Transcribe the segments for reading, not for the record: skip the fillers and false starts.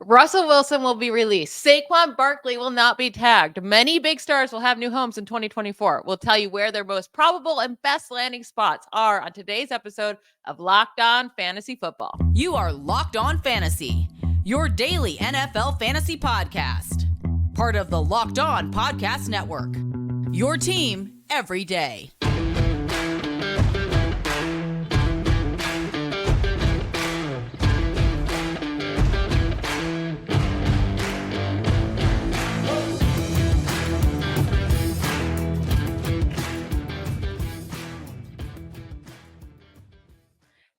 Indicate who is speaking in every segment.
Speaker 1: Russell Wilson will be released. Saquon Barkley will not be tagged. Many big stars will have new homes in 2024. We'll tell you where their most probable and best landing spots are on today's episode of Locked On Fantasy Football.
Speaker 2: You are Locked On Fantasy, your daily NFL fantasy podcast. Part of the Locked On Podcast Network, your team every day.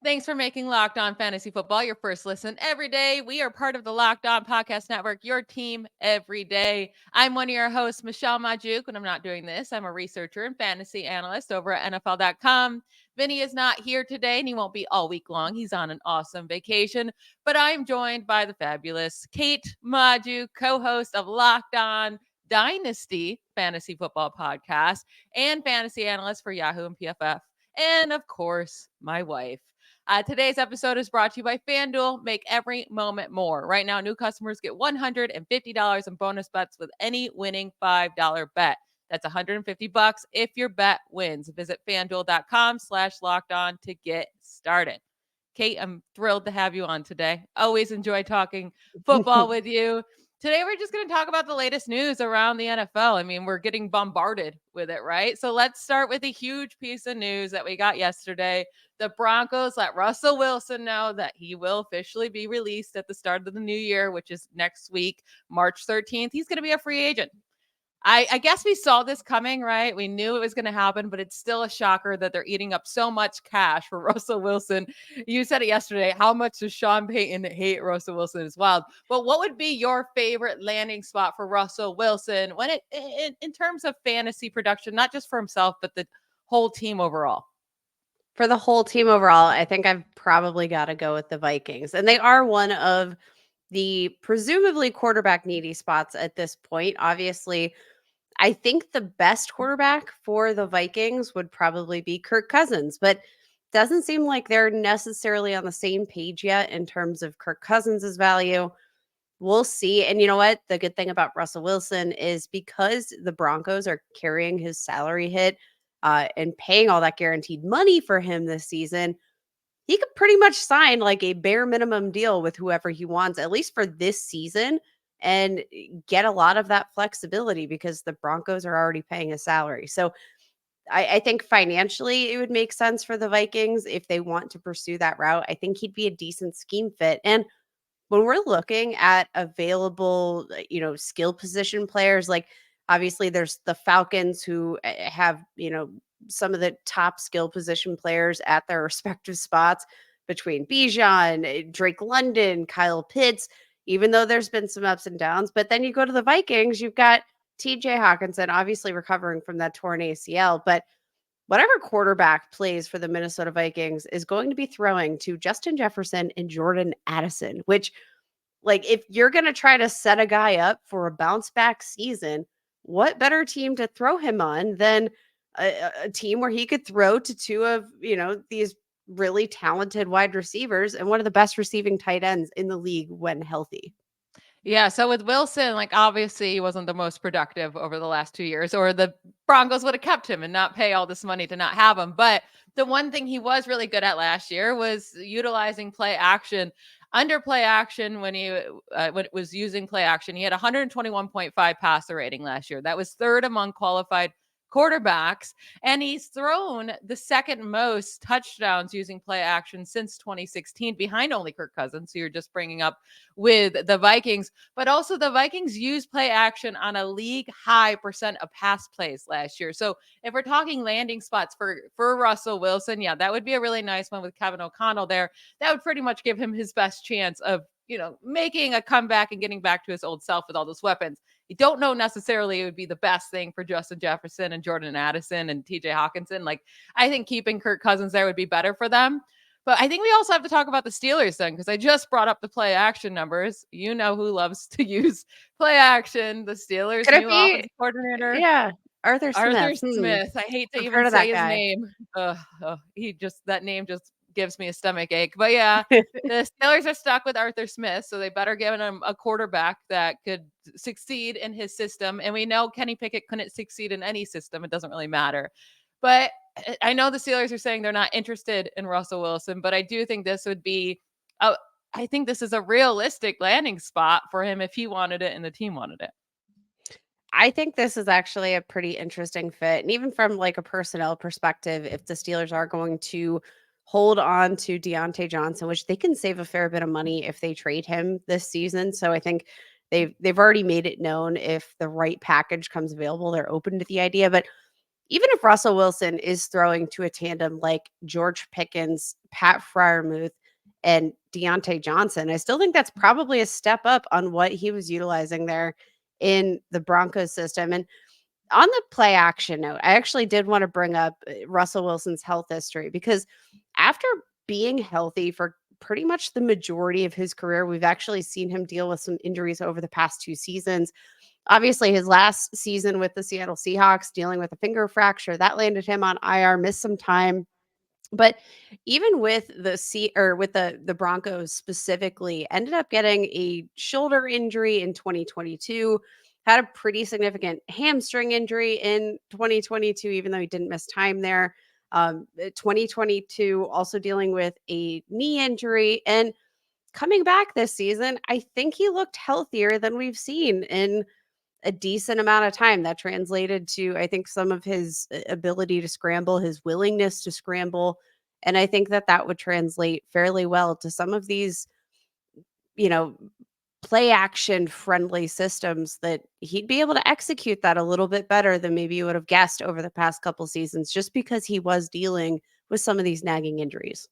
Speaker 1: Thanks for making Locked On Fantasy Football your first listen every day. We are part of the Locked On Podcast Network, your team every day. I'm one of your hosts, Michelle Magdziuk. When I'm not doing this, I'm a researcher and fantasy analyst over at NFL.com. Vinny is not here today, and he won't be all week long. He's on an awesome vacation. But I'm joined by the fabulous Kate Magdziuk, co-host of Locked On Dynasty Fantasy Football Podcast and fantasy analyst for Yahoo and PFF. And, of course, my wife. Today's episode is brought to you by FanDuel. Make every moment more. Right now, new customers get $150 in bonus bets with any winning $5 bet. That's $150 if your bet wins. Visit FanDuel.com/lockedon to get started. Kate, I'm thrilled to have you on today. Always enjoy talking football with you. Today, we're just going to talk about the latest news around the NFL. I mean, we're getting bombarded with it, right? So let's start with a huge piece of news that we got yesterday. The Broncos let Russell Wilson know that he will officially be released at the start of the new year, which is next week, March 13th. He's going to be a free agent. I guess we saw this coming, right? We knew it was going to happen, but it's still a shocker that they're eating up so much cash for Russell Wilson. You said it yesterday. How much does Sean Payton hate Russell Wilson as well? But what would be your favorite landing spot for Russell Wilson when in terms of fantasy production, not just for himself, but the whole team overall?
Speaker 3: For the whole team overall, I think I've probably got to go with the Vikings. And they are one of the presumably quarterback needy spots at this point. Obviously, I think the best quarterback for the Vikings would probably be Kirk Cousins, but doesn't seem like they're necessarily on the same page yet in terms of Kirk Cousins' value. We'll see. And you know what? The good thing about Russell Wilson is because the Broncos are carrying his salary hit and paying all that guaranteed money for him this season, he could pretty much sign like a bare minimum deal with whoever he wants, at least for this season, and get a lot of that flexibility because the Broncos are already paying his salary. So I think financially it would make sense for the Vikings if they want to pursue that route. I think he'd be a decent scheme fit. And when we're looking at available, skill position players, like obviously there's the Falcons who have, some of the top skill position players at their respective spots between Bijan, Drake London, Kyle Pitts, even though there's been some ups and downs. But then you go to the Vikings, you've got TJ Hawkinson, obviously recovering from that torn ACL, but whatever quarterback plays for the Minnesota Vikings is going to be throwing to Justin Jefferson and Jordan Addison, which, like, if you're going to try to set a guy up for a bounce back season, what better team to throw him on than a team where he could throw to two of, these really talented wide receivers and one of the best receiving tight ends in the league when healthy.
Speaker 1: Yeah, so with Wilson, like obviously he wasn't the most productive over the last 2 years, or the Broncos would have kept him and not pay all this money to not have him. But the one thing he was really good at last year was utilizing play action. Under play action, when it was using play action, he had 121.5 passer rating last year. That was third among qualified quarterbacks, and he's thrown the second most touchdowns using play action since 2016, behind only Kirk Cousins, who you're just bringing up with the Vikings. But also the Vikings used play action on a league high percent of pass plays last year. So if we're talking landing spots for Russell Wilson, yeah, that would be a really nice one with Kevin O'Connell there. That would pretty much give him his best chance of making a comeback and getting back to his old self with all those weapons. You don't know necessarily it would be the best thing for Justin Jefferson and Jordan Addison and TJ Hawkinson. Like, I think keeping Kirk Cousins there would be better for them. But I think we also have to talk about the Steelers then, because I just brought up the play action numbers. You know who loves to use play action. The Steelers' new offensive coordinator.
Speaker 3: Yeah, Arthur Smith.
Speaker 1: I hate to
Speaker 3: I've
Speaker 1: even
Speaker 3: heard of
Speaker 1: say
Speaker 3: that
Speaker 1: his
Speaker 3: guy.
Speaker 1: name. That name just gives me a stomach ache. But yeah, the Steelers are stuck with Arthur Smith, so they better give him a quarterback that could succeed in his system. And we know Kenny Pickett couldn't succeed in any system. It doesn't really matter. But I know the Steelers are saying they're not interested in Russell Wilson, but I do think this would be I think this is a realistic landing spot for him if he wanted it and the team wanted it.
Speaker 3: I think this is actually a pretty interesting fit. And even from like a personnel perspective, if the Steelers are going to hold on to Deontay Johnson, which they can save a fair bit of money if they trade him this season. So I think they've already made it known if the right package comes available, they're open to the idea. But even if Russell Wilson is throwing to a tandem like George Pickens, Pat Freiermuth, and Deontay Johnson, I still think that's probably a step up on what he was utilizing there in the Broncos system. And on the play action note, I actually did want to bring up Russell Wilson's health history because after being healthy for pretty much the majority of his career, we've actually seen him deal with some injuries over the past 2 seasons. Obviously, his last season with the Seattle Seahawks, dealing with a finger fracture, that landed him on IR, missed some time. But even with the Broncos specifically, ended up getting a shoulder injury in 2022, had a pretty significant hamstring injury in 2022, even though he didn't miss time there. 2022, also dealing with a knee injury. And coming back this season, I think he looked healthier than we've seen in a decent amount of time. That translated to, I think, some of his ability to scramble, his willingness to scramble. And I think that that would translate fairly well to some of these, you know, play action friendly systems that he'd be able to execute that a little bit better than maybe you would have guessed over the past couple seasons, just because he was dealing with some of these nagging injuries.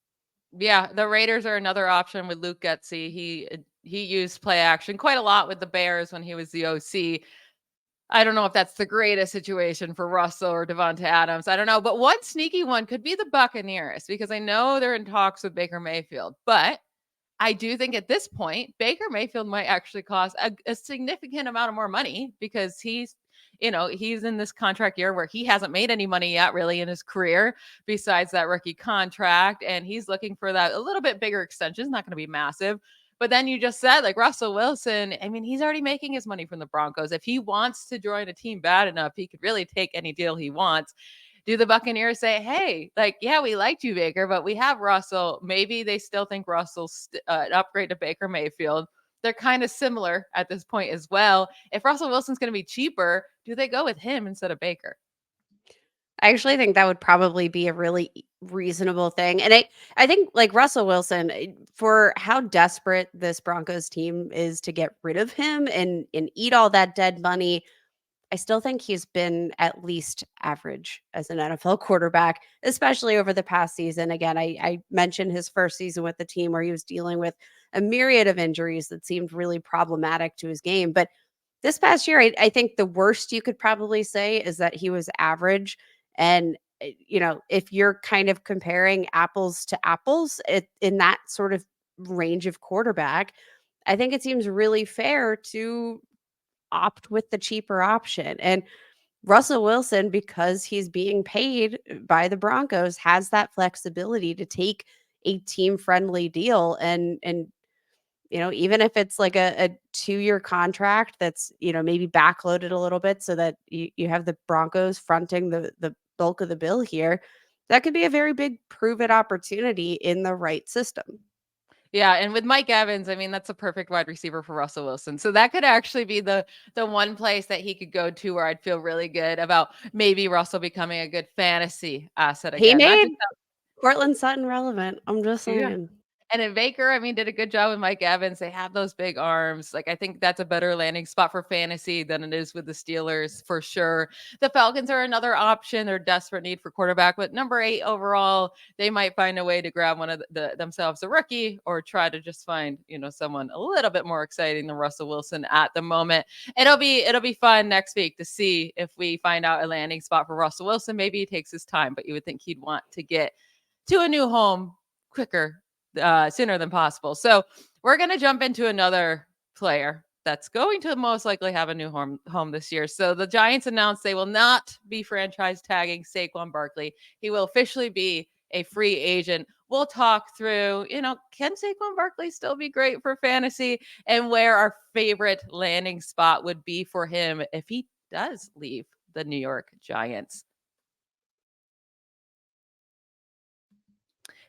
Speaker 1: Yeah, the Raiders are another option with Luke Getsy. He used play action quite a lot with the Bears when he was the OC. I don't know if that's the greatest situation for Russell or Devonta Adams. I don't know. But one sneaky one could be the Buccaneers, because I know they're in talks with Baker Mayfield. But I do think at this point, Baker Mayfield might actually cost a significant amount of more money, because he's in this contract year where he hasn't made any money yet really in his career besides that rookie contract. And he's looking for that a little bit bigger extension. It's not going to be massive. But then you just said, like, Russell Wilson, I mean, he's already making his money from the Broncos. If he wants to join a team bad enough, he could really take any deal he wants. Do the Buccaneers say, hey, like, yeah, we liked you, Baker, but we have Russell? Maybe they still think Russell's an upgrade to Baker Mayfield. They're kind of similar at this point as well. If Russell Wilson's going to be cheaper, do they go with him instead of Baker?
Speaker 3: I actually think that would probably be a really reasonable thing. And I think like Russell Wilson, for how desperate this Broncos team is to get rid of him and eat all that dead money, I still think he's been at least average as an NFL quarterback, especially over the past season. Again, I mentioned his first season with the team where he was dealing with a myriad of injuries that seemed really problematic to his game. But this past year, I think the worst you could probably say is that he was average. And, if you're kind of comparing apples to apples in that sort of range of quarterback, I think it seems really fair to opt with the cheaper option. And Russell Wilson, because he's being paid by the Broncos, has that flexibility to take a team friendly deal. And even if it's like a 2-year contract that's, maybe backloaded a little bit so that you have the Broncos fronting the bulk of the bill here, that could be a very big prove it opportunity in the right system.
Speaker 1: Yeah, and with Mike Evans, I mean, that's a perfect wide receiver for Russell Wilson. So that could actually be the one place that he could go to where I'd feel really good about maybe Russell becoming a good fantasy asset
Speaker 3: He
Speaker 1: again. Not
Speaker 3: made
Speaker 1: just
Speaker 3: Cortland Sutton relevant. I'm just
Speaker 1: yeah.
Speaker 3: saying.
Speaker 1: And then Baker, I mean, did a good job with Mike Evans. They have those big arms. Like, I think that's a better landing spot for fantasy than it is with the Steelers for sure. The Falcons are another option. They're desperate need for quarterback, but number 8 overall, they might find a way to grab one of themselves a rookie, or try to just find, someone a little bit more exciting than Russell Wilson at the moment. It'll be fun next week to see if we find out a landing spot for Russell Wilson. Maybe he takes his time, but you would think he'd want to get to a new home quicker, sooner than possible. So we're going to jump into another player that's going to most likely have a new home this year. So the Giants announced they will not be franchise tagging Saquon Barkley. He will officially be a free agent We'll talk through, can Saquon Barkley still be great for fantasy, and where our favorite landing spot would be for him if he does leave the New York Giants.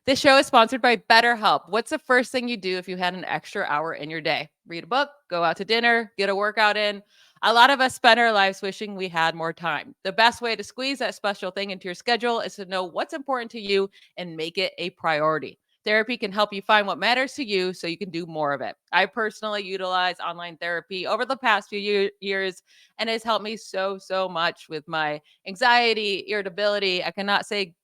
Speaker 1: This show is sponsored by BetterHelp. What's the first thing you do if you had an extra hour in your day? Read a book, go out to dinner, get a workout in. A lot of us spend our lives wishing we had more time. The best way to squeeze that special thing into your schedule is to know what's important to you and make it a priority. Therapy can help you find what matters to you so you can do more of it. I personally utilize online therapy over the past few years, and it's helped me so much with my anxiety, irritability. I cannot say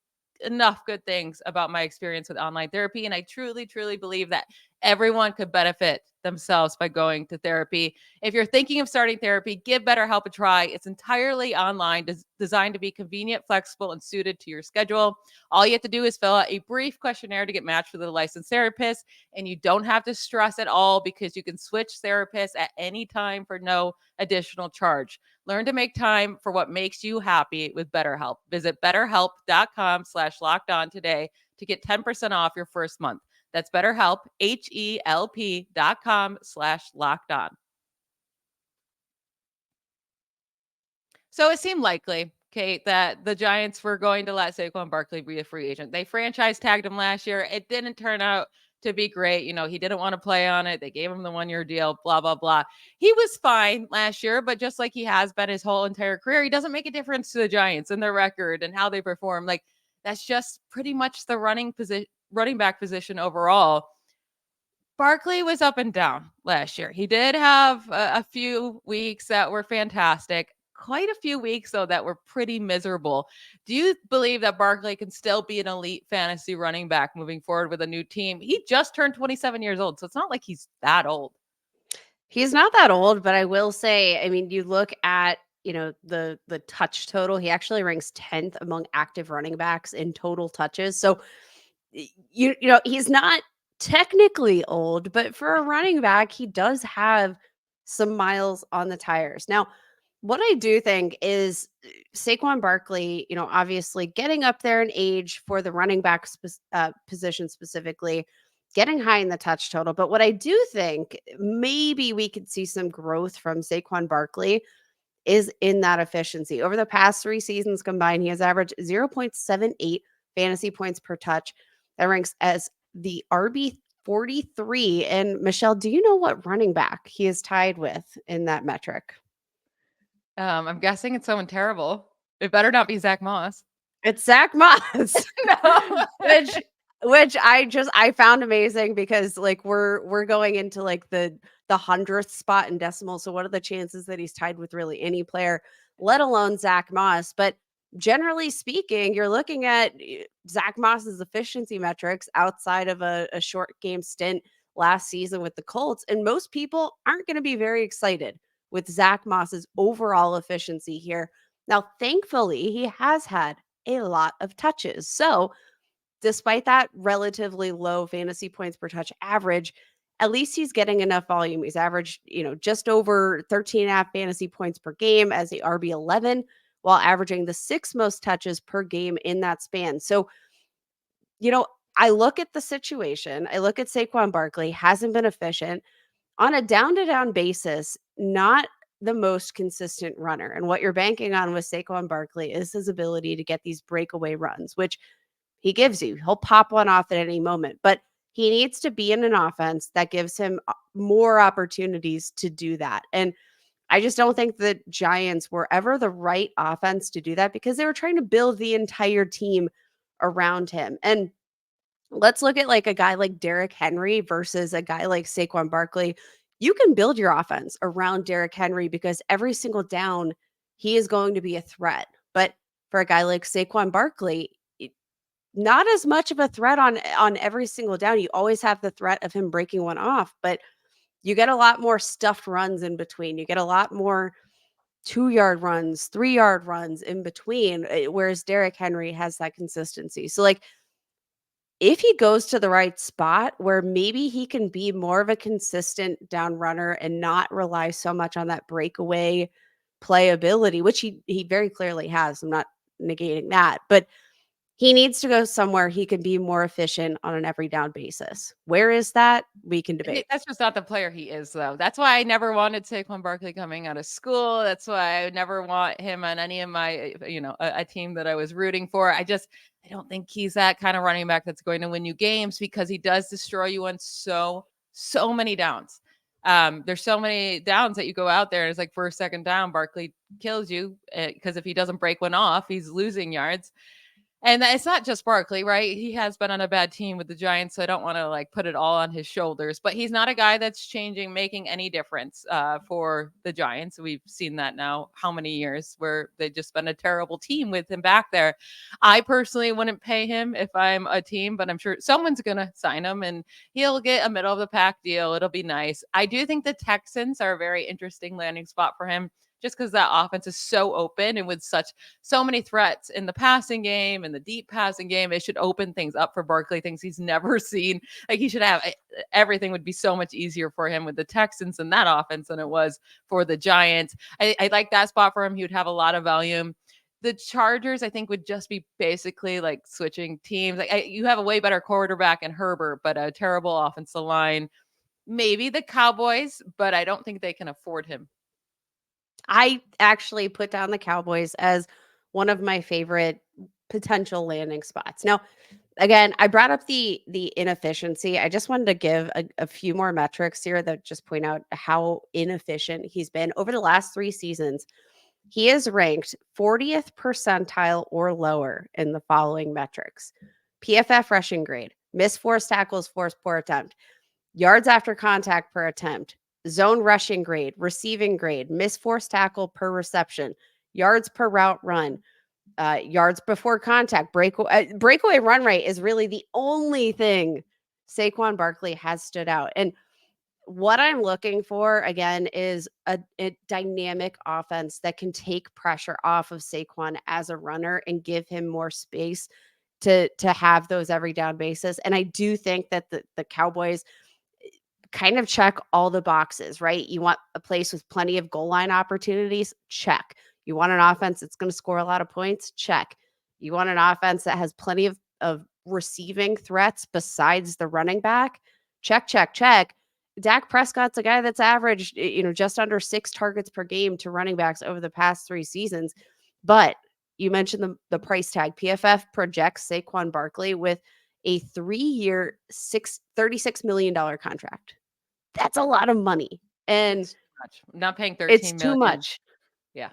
Speaker 1: enough good things about my experience with online therapy. And I truly believe that everyone could benefit themselves by going to therapy. If you're thinking of starting therapy, give BetterHelp a try. It's entirely online, designed to be convenient, flexible, and suited to your schedule. All you have to do is fill out a brief questionnaire to get matched with a licensed therapist. And you don't have to stress at all because you can switch therapists at any time for no additional charge. Learn to make time for what makes you happy with BetterHelp. Visit betterhelp.com/lockedon today to get 10% off your first month. That's BetterHelp, HELP.com/lockedon. So it seemed likely, Kate, that the Giants were going to let Saquon Barkley be a free agent. They franchise tagged him last year. It didn't turn out to be great. He didn't want to play on it. They gave him the 1-year deal, blah, blah, blah. He was fine last year, but just like he has been his whole entire career, he doesn't make a difference to the Giants and their record and how they perform. Like, that's just pretty much the running back position overall. Barkley was up and down last year. He did have a few weeks that were fantastic. Quite a few weeks, though, that were pretty miserable. Do you believe that Barkley can still be an elite fantasy running back moving forward with a new team? He just turned 27 years old, so it's not like he's that old.
Speaker 3: He's not that old, but I will say, I mean, you look at, the touch total, he actually ranks 10th among active running backs in total touches. So, he's not technically old, but for a running back, he does have some miles on the tires. Now, what I do think is Saquon Barkley, obviously getting up there in age for the running back position specifically, getting high in the touch total. But what I do think maybe we could see some growth from Saquon Barkley is in that efficiency. Over the past 3 seasons combined, he has averaged 0.78 fantasy points per touch. That ranks as the RB 43. And Michelle, do you know what running back he is tied with in that metric?
Speaker 1: I'm guessing it's someone terrible. It better not be Zach Moss.
Speaker 3: It's Zach Moss.
Speaker 1: No.
Speaker 3: which I found amazing because like we're going into like the 100th spot in decimal. So what are the chances that he's tied with really any player, let alone Zach Moss? But generally speaking, you're looking at Zach Moss's efficiency metrics outside of a short game stint last season with the Colts. And most people aren't going to be very excited with Zach Moss's overall efficiency here. Now, thankfully, he has had a lot of touches. So, despite that relatively low fantasy points per touch average, at least he's getting enough volume. He's averaged, just over 13.5 fantasy points per game as the RB11, while averaging the 6th most touches per game in that span. So, I look at the situation. I look at Saquon Barkley, hasn't been efficient on a down-to-down basis, not the most consistent runner. And what you're banking on with Saquon Barkley is his ability to get these breakaway runs, which he gives you. He'll pop one off at any moment, but he needs to be in an offense that gives him more opportunities to do that. And I just don't think the Giants were ever the right offense to do that because they were trying to build the entire team around him. And let's look at like a guy like Derrick Henry versus a guy like Saquon Barkley. You can build your offense around Derrick Henry because every single down he is going to be a threat. But for a guy like Saquon Barkley, not as much of a threat on every single down. You always have the threat of him breaking one off, but you get a lot more stuffed runs in between. You get a lot more 2-yard runs, 3-yard runs in between, whereas Derrick Henry has that consistency. So like if he goes to the right spot where maybe he can be more of a consistent down runner and not rely so much on that breakaway playability, which he very clearly has. I'm not negating that, but He needs to go somewhere he can be more efficient on an every down basis. Where is that? We can debate.
Speaker 1: That's just not the player he is, though. That's why I never wanted Saquon Barkley coming out of school. That's why I would never want him on any of my, a team that I was rooting for. I don't think he's that kind of running back that's going to win you games because he does destroy you on so many downs. There's so many downs that you go out there and it's like first, second down, Barkley kills you because if he doesn't break one off, he's losing yards. And it's not just Barkley, right? He has been on a bad team with the Giants, so I don't want to like put it all on his shoulders. But he's not a guy that's making any difference for the Giants. We've seen that now how many years where they've just been a terrible team with him back there. I personally wouldn't pay him if I'm a team, but I'm sure someone's going to sign him and he'll get a middle of the pack deal. It'll be nice. I do think the Texans are a very interesting landing spot for him just because that offense is so open and with so many threats in the passing game and the deep passing game, it should open things up for Barkley, things he's never seen. Like he should have everything would be so much easier for him with the Texans and that offense than it was for the Giants. I like that spot for him. He would have a lot of volume. The Chargers, I think, would just be basically like switching teams. You have a way better quarterback in Herbert, but a terrible offensive line. Maybe the Cowboys, but I don't think they can afford him.
Speaker 3: I actually put down the Cowboys as one of my favorite potential landing spots. Now, again, I brought up the inefficiency. I just wanted to give a few more metrics here that just point out how inefficient he's been over the last 3 seasons. He is ranked 40th percentile or lower in the following metrics: PFF rushing grade, missed forced tackles, forced per attempt, yards after contact per attempt, zone rushing grade, receiving grade, missed forced tackle per reception, yards per route run, yards before contact, breakaway run rate is really the only thing Saquon Barkley has stood out. And what I'm looking for again is a dynamic offense that can take pressure off of Saquon as a runner and give him more space to have those every down basis. And I do think that the Cowboys kind of check all the boxes, right? You want a place with plenty of goal line opportunities? Check. You want an offense that's going to score a lot of points? Check. You want an offense that has plenty of receiving threats besides the running back? Check, check, check. Dak Prescott's a guy that's averaged, just under 6 targets per game to running backs over the past 3 seasons. But you mentioned the price tag. PFF projects Saquon Barkley with a 3-year, $36 million contract. That's a lot of money. And
Speaker 1: it's too much. I'm not paying 13
Speaker 3: it's too
Speaker 1: million.
Speaker 3: much.
Speaker 1: Yeah.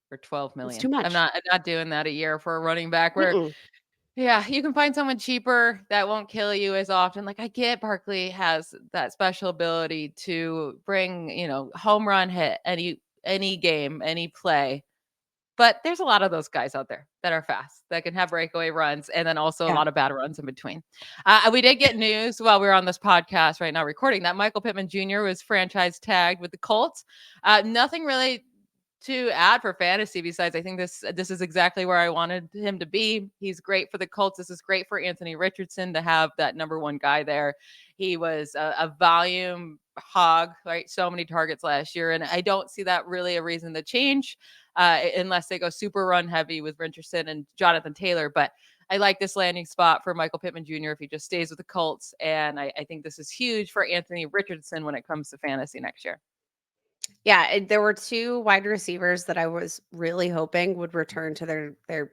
Speaker 1: For 12 million.
Speaker 3: It's too much.
Speaker 1: I'm not doing that a year for a running back where
Speaker 3: Mm-mm.
Speaker 1: yeah, you can find someone cheaper that won't kill you as often. Like I get Barkley has that special ability to bring, home run hit any game, any play. But there's a lot of those guys out there that are fast, that can have breakaway runs, and then also a
Speaker 3: Yeah.
Speaker 1: lot of bad runs in between. We did get news while we were on this podcast right now recording that Michael Pittman Jr. was franchise tagged with the Colts. Nothing really to add for fantasy besides I think this is exactly where I wanted him to be. He's great for the Colts. This is great for Anthony Richardson to have that number 1 guy there. He was a volume hog, right? So many targets last year, and I don't see that really a reason to change unless they go super run heavy with Richardson and Jonathan Taylor. But I like this landing spot for Michael Pittman Jr. if he just stays with the Colts, and I think this is huge for Anthony Richardson when it comes to fantasy next year.
Speaker 3: Yeah, there were 2 wide receivers that I was really hoping would return to their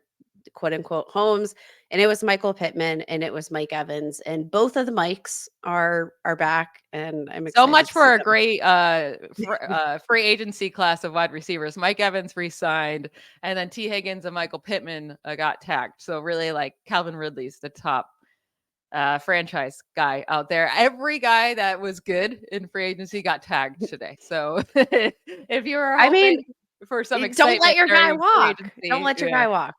Speaker 3: quote unquote homes, and it was Michael Pittman and it was Mike Evans, and both of the Mikes are back, and I'm
Speaker 1: So
Speaker 3: excited
Speaker 1: much
Speaker 3: to
Speaker 1: for
Speaker 3: see
Speaker 1: a
Speaker 3: them.
Speaker 1: great free agency class of wide receivers. Mike Evans re-signed, and then T. Higgins and Michael Pittman got tagged. So really, like Calvin Ridley's the top franchise guy out there. Every guy that was good in free agency got tagged today. So if you were
Speaker 3: I mean,
Speaker 1: hoping for some
Speaker 3: don't let
Speaker 1: excitement
Speaker 3: your guy
Speaker 1: during free
Speaker 3: walk.
Speaker 1: agency,
Speaker 3: Don't let your guy walk.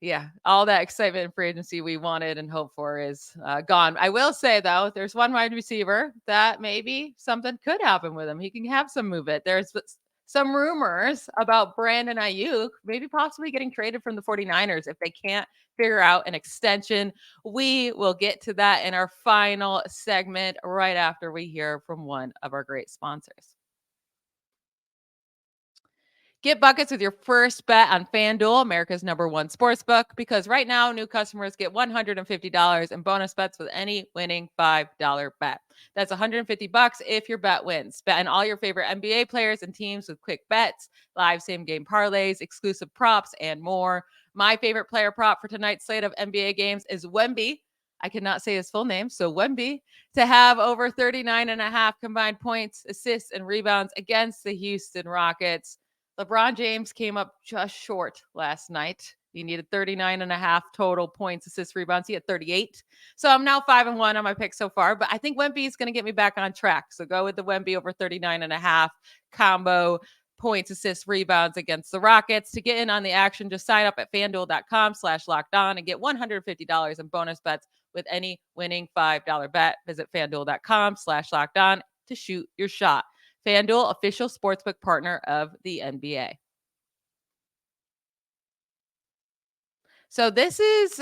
Speaker 1: yeah, all that excitement in free agency we wanted and hoped for is gone. I will say, though, there's one wide receiver that maybe something could happen with him. He can have some movement. There's some rumors about Brandon Aiyuk maybe possibly getting traded from the 49ers if they can't figure out an extension. We will get to that in our final segment right after we hear from one of our great sponsors. Get buckets with your first bet on FanDuel, America's #1 sportsbook, because right now new customers get $150 in bonus bets with any winning $5 bet. That's $150 if your bet wins. Bet on all your favorite NBA players and teams with quick bets, live same game parlays, exclusive props, and more. My favorite player prop for tonight's slate of NBA games is Wemby. I cannot say his full name, so Wemby to have over 39.5 combined points, assists, and rebounds against the Houston Rockets. LeBron James came up just short last night. He needed 39.5 total points, assists, rebounds. He had 38. So I'm now 5-1 on my pick so far, but I think Wemby is going to get me back on track. So go with the Wemby over 39.5 combo points, assists, rebounds against the Rockets. To get in on the action, just sign up at fanduel.com/lockedon and get $150 in bonus bets with any winning $5 bet. Visit fanduel.com/lockedon to shoot your shot. FanDuel, official sportsbook partner of the NBA. So this is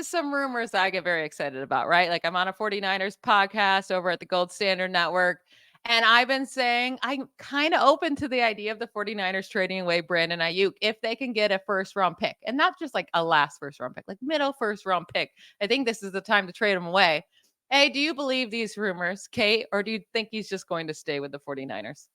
Speaker 1: some rumors that I get very excited about, right? Like I'm on a 49ers podcast over at the Gold Standard Network, and I've been saying I'm kind of open to the idea of the 49ers trading away Brandon Aiyuk if they can get a first round pick, and not just like a last first round pick, like middle first round pick. I think this is the time to trade him away. Hey, do you believe these rumors, Kate, or do you think he's just going to stay with the 49ers?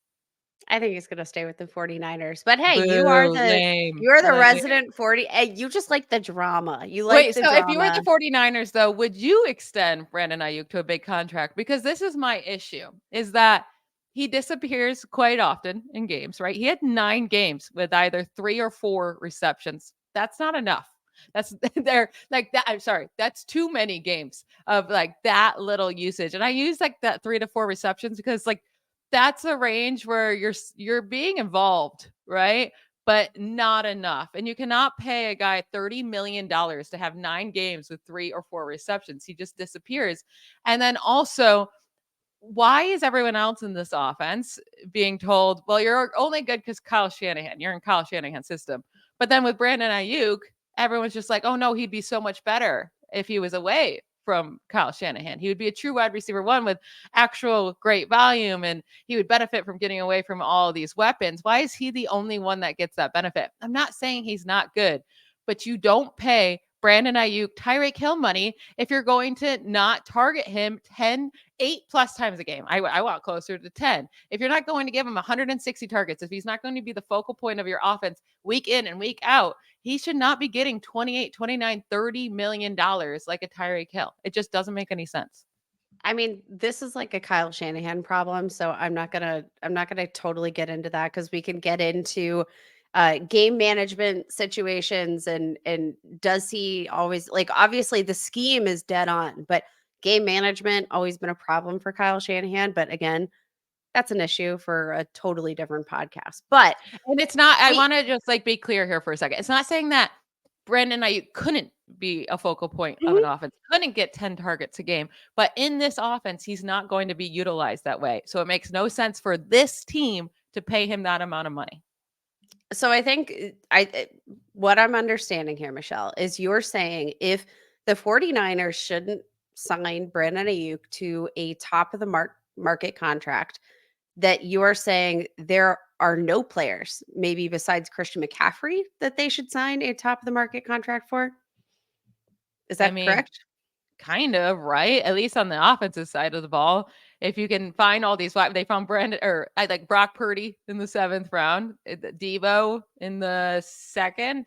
Speaker 3: I think he's gonna stay with the 49ers. But hey,
Speaker 1: Boo, lame,
Speaker 3: you are the
Speaker 1: lame.
Speaker 3: resident 40. You just like the drama. You like
Speaker 1: Wait,
Speaker 3: the
Speaker 1: so if you were the
Speaker 3: drama.
Speaker 1: 49ers, though, would you extend Brandon Aiyuk to a big contract? Because this is my issue, is that he disappears quite often in games, right? He had 9 games with either 3 or 4 receptions. That's not enough. That's they're like that. I'm sorry. That's too many games of like that little usage. And I use like that 3 to 4 receptions because like that's a range where you're being involved, right? But not enough. And you cannot pay a guy $30 million to have 9 games with 3 or 4 receptions. He just disappears. And then also, why is everyone else in this offense being told, well, you're only good because Kyle Shanahan, you're in Kyle Shanahan's system. But then with Brandon Aiyuk, everyone's just like, oh no, he'd be so much better if he was away from Kyle Shanahan. He would be a true wide receiver one with actual great volume, and he would benefit from getting away from all these weapons. Why is he the only one that gets that benefit? I'm not saying he's not good, but you don't pay Brandon Aiyuk, Tyreek Hill money if you're going to not target him 8 plus times a game. I want closer to 10. If you're not going to give him 160 targets, if he's not going to be the focal point of your offense week in and week out, he should not be getting 28, 29, $30 million like a Tyreek Hill. It just doesn't make any sense.
Speaker 3: I mean, this is like a Kyle Shanahan problem, so I'm not gonna totally get into that because we can get into game management situations and does he always like obviously the scheme is dead on, but game management always been a problem for Kyle Shanahan. But again, that's an issue for a totally different podcast. But
Speaker 1: And it's not, I
Speaker 3: we
Speaker 1: want to just like be clear here for a second. It's not saying that Brandon Aiyuk couldn't be a focal point of an
Speaker 3: Mhm.
Speaker 1: offense, couldn't get 10 targets a game, but in this offense, he's not going to be utilized that way. So it makes no sense for this team to pay him that amount of money.
Speaker 3: So I think what I'm understanding here, Michelle, is you're saying if the 49ers shouldn't sign Brandon Ayuk to a top of the market contract, that you are saying there are no players, maybe besides Christian McCaffrey, that they should sign a top of the market contract for. Is
Speaker 1: I
Speaker 3: that
Speaker 1: mean,
Speaker 3: correct?
Speaker 1: kind of, right? At least on the offensive side of the ball. If you can find all these, they found Brandon or I like Brock Purdy in the 7th round, Devo in the 2nd,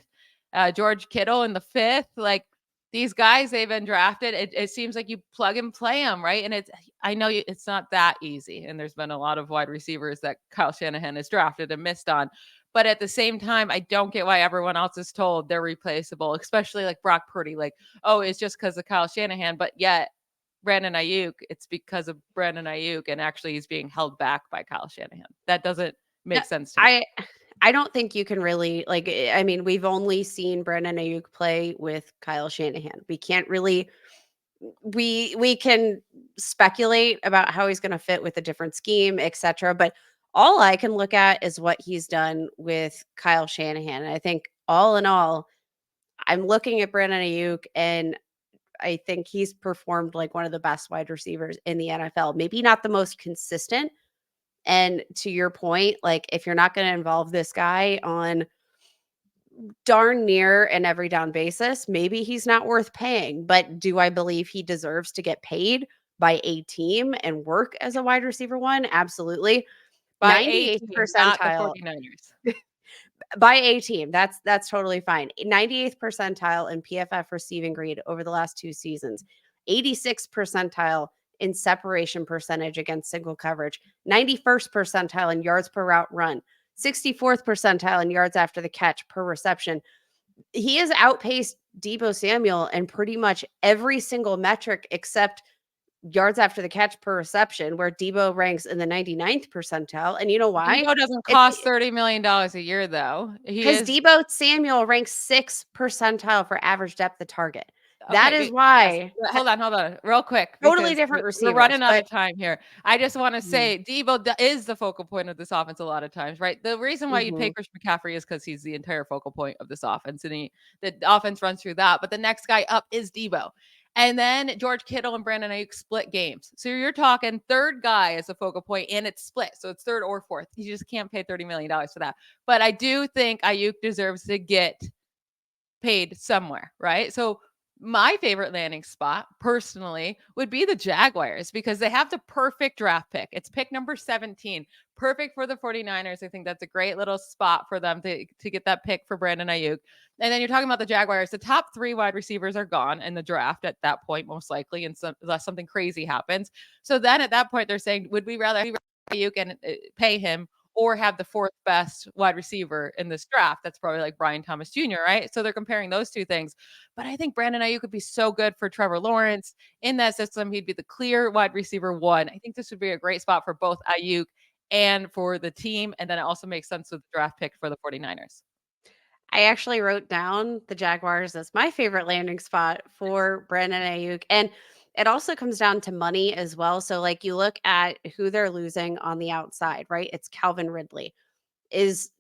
Speaker 1: George Kittle in the 5th. Like these guys, they've been drafted. It seems like you plug and play them, right? And I know it's not that easy. And there's been a lot of wide receivers that Kyle Shanahan has drafted and missed on. But at the same time, I don't get why everyone else is told they're replaceable, especially like Brock Purdy. Like, oh, it's just because of Kyle Shanahan. But yet, Brandon Aiyuk, it's because of Brandon Aiyuk, and actually he's being held back by Kyle Shanahan. That doesn't
Speaker 3: No,
Speaker 1: make sense to me.
Speaker 3: I don't think you can really like I mean, we've only seen Brandon Ayuk play with Kyle Shanahan. We can't really we can speculate about how he's going to fit with a different scheme, etc. But all I can look at is what he's done with Kyle Shanahan. And I think all in all, I'm looking at Brandon Ayuk and I think he's performed like one of the best wide receivers in the NFL. Maybe not the most consistent And to your point, like if you're not going to involve this guy on darn near an every down basis, maybe he's not worth paying. But do I believe he deserves to get paid by a team and work as a wide receiver one? Absolutely.
Speaker 1: By a
Speaker 3: 98th
Speaker 1: team, not the
Speaker 3: percentile
Speaker 1: 49ers.
Speaker 3: by a team. That's totally fine. 98th percentile in PFF receiving grade over the last 2 seasons. 86th percentile in separation percentage against single coverage. 91st percentile in yards per route run. 64th percentile in yards after the catch per reception. He has outpaced Deebo Samuel in pretty much every single metric except yards after the catch per reception, where Deebo ranks in the 99th percentile. And you know why?
Speaker 1: Deebo doesn't
Speaker 3: It's
Speaker 1: cost $30 million a year, though. He
Speaker 3: because
Speaker 1: is
Speaker 3: Deebo Samuel ranks 6th percentile for average depth of target. That
Speaker 1: okay.
Speaker 3: is
Speaker 1: Yes.
Speaker 3: why.
Speaker 1: Hold on, real quick,
Speaker 3: Totally
Speaker 1: because
Speaker 3: different
Speaker 1: we're
Speaker 3: receivers,
Speaker 1: running out
Speaker 3: but
Speaker 1: of time here. I just want to
Speaker 3: Mhm.
Speaker 1: say Deebo is the focal point of this offense a lot of times, right? The reason why you pay
Speaker 3: Mhm.
Speaker 1: Christian McCaffrey is because he's the entire focal point of this offense, and the offense runs through that. But the next guy up is Deebo. And then George Kittle and Brandon Aiyuk split games. So you're talking third guy as a focal point, and it's split. So it's third or fourth. You just can't pay $30 million for that. But I do think Aiyuk deserves to get paid somewhere, right? So my favorite landing spot personally would be the Jaguars because they have the perfect draft pick. It's pick number 17, perfect for the 49ers. I think that's a great little spot for them to get that pick for Brandon Aiyuk. And then you're talking about the Jaguars. The top 3 wide receivers are gone in the draft at that point, most likely, unless something crazy happens. So then at that point, they're saying, would we rather Aiyuk and pay him or have the 4th best wide receiver in this draft? That's probably like Brian Thomas Jr., right? So they're comparing those 2 things. But I think Brandon Aiyuk could be so good for Trevor Lawrence. In that system, he'd be the clear wide receiver 1. I think this would be a great spot for both Aiyuk and for the team. And then it also makes sense with the draft pick for the 49ers.
Speaker 3: I actually wrote down the Jaguars as my favorite landing spot for Brandon Aiyuk. And it also comes down to money as well. So, like, you look at who they're losing on the outside, right? It's Calvin Ridley. Is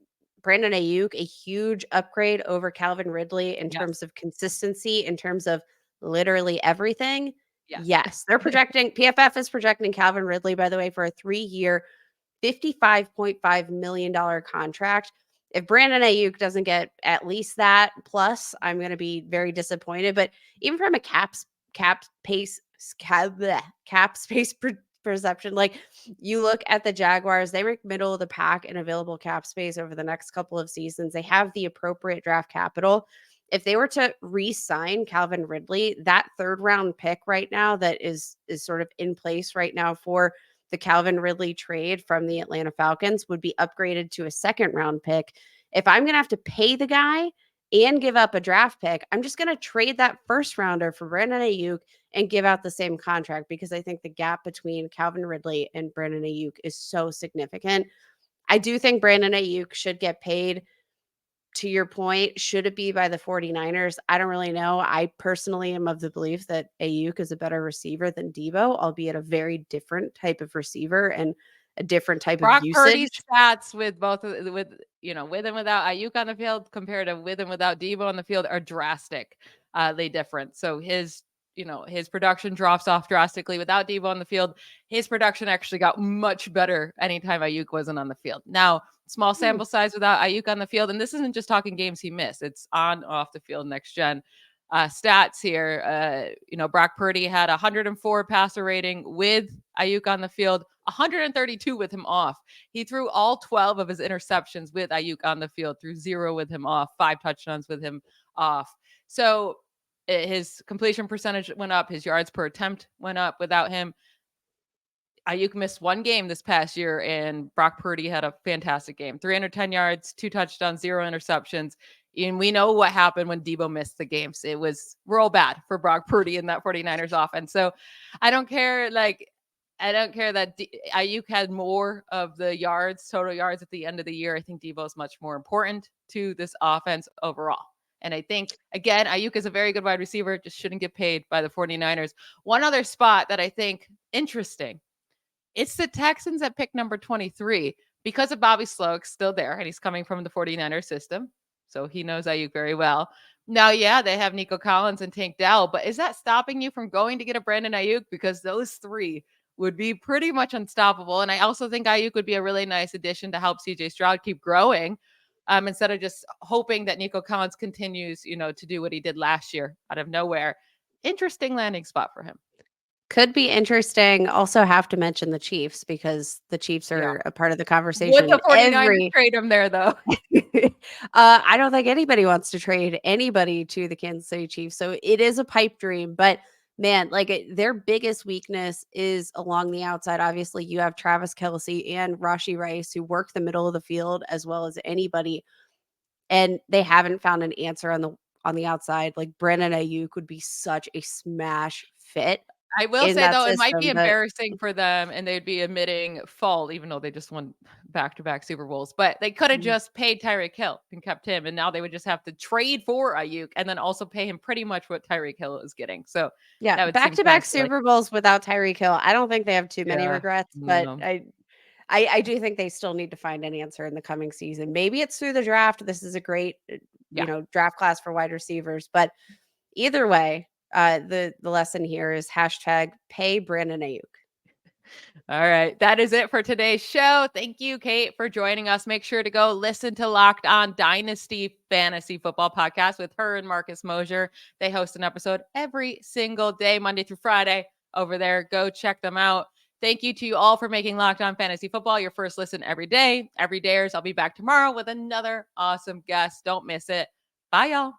Speaker 3: Brandon Aiyuk a huge upgrade over Calvin Ridley in
Speaker 1: Yes.
Speaker 3: terms of consistency, in terms of literally everything?
Speaker 1: Yes.
Speaker 3: Yes. They're projecting, PFF is projecting Calvin Ridley, by the way, for a 3-year, $55.5 million contract. If Brandon Aiyuk doesn't get at least that plus, I'm going to be very disappointed. But even from a cap space perception, like you look at the Jaguars, they rank middle of the pack in available cap space over the next couple of seasons. They have the appropriate draft capital. If they were to re-sign Calvin Ridley, that 3rd round pick right now that is sort of in place right now for the Calvin Ridley trade from the Atlanta Falcons would be upgraded to a 2nd round pick. If I'm going to have to pay the guy and give up a draft pick, I'm just going to trade that 1st rounder for Brandon Aiyuk and give out the same contract because I think the gap between Calvin Ridley and Brandon Aiyuk is so significant. I do think Brandon Aiyuk should get paid. To your point, should it be by the 49ers? I don't really know. I personally am of the belief that Ayuk is a better receiver than Deebo, albeit a very different type of receiver and a different type of
Speaker 1: Brock Purdy's
Speaker 3: usage.
Speaker 1: stats with with and without Aiyuk on the field compared to with and without Deebo on the field are drastically different. So his production drops off drastically without Deebo on the field. His production actually got much better anytime Aiyuk wasn't on the field. Now, small sample size without Aiyuk on the field, and this isn't just talking games he missed. It's on off the field next gen. Stats here. Brock Purdy had 104 passer rating with Aiyuk on the field, 132 with him off. He threw all 12 of his interceptions with Aiyuk on the field, threw 0 with him off, 5 touchdowns with him off. So his completion percentage went up, his yards per attempt went up without him. Aiyuk missed 1 game this past year, and Brock Purdy had a fantastic game. 310 yards, 2 touchdowns, 0 interceptions. And we know what happened when Deebo missed the games. It was real bad for Brock Purdy in that 49ers offense. So I don't care. I don't care that Aiyuk had more of the total yards at the end of the year. I think Deebo is much more important to this offense overall. And I think, again, Aiyuk is a very good wide receiver, just shouldn't get paid by the 49ers. One other spot that I think interesting, it's the Texans at pick number 23 because of Bobby Sloak still there, and he's coming from the 49ers system. So he knows Aiyuk very well. Now, yeah, they have Nico Collins and Tank Dell, but is that stopping you from going to get a Brandon Aiyuk? Because those 3 would be pretty much unstoppable. And I also think Aiyuk would be a really nice addition to help CJ Stroud keep growing. Instead of just hoping that Nico Collins continues, to do what he did last year out of nowhere. Interesting landing spot for him.
Speaker 3: Could be interesting. Also have to mention the Chiefs because the Chiefs are a part of the conversation.
Speaker 1: Would the 49ers trade him there, though?
Speaker 3: I don't think anybody wants to trade anybody to the Kansas City Chiefs. So it is a pipe dream. But man, their biggest weakness is along the outside. Obviously, you have Travis Kelce and Rashee Rice who work the middle of the field as well as anybody. And they haven't found an answer on the outside. Like Brandon Aiyuk would be such a smash fit.
Speaker 1: I will say, though, it might be
Speaker 3: system,
Speaker 1: embarrassing for them, and they'd be admitting fault, even though they just won back-to-back Super Bowls. But they could have just paid Tyreek Hill and kept him, and now they would just have to trade for Aiyuk and then also pay him pretty much what Tyreek Hill is getting. So
Speaker 3: yeah, back-to-back Super Bowls without Tyreek Hill. I don't think they have too many regrets, but I do think they still need to find an answer in the coming season. Maybe it's through the draft. This is a great, draft class for wide receivers. But either way, the lesson here is #pay Brandon Aiyuk.
Speaker 1: All right. That is it for today's show. Thank you, Kate, for joining us. Make sure to go listen to Locked On Dynasty Fantasy Football podcast with her and Marcus Mosher. They host an episode every single day, Monday through Friday over there. Go check them out. Thank you to you all for making Locked On Fantasy Football your first listen every day. Every dayers. I'll be back tomorrow with another awesome guest. Don't miss it. Bye, y'all.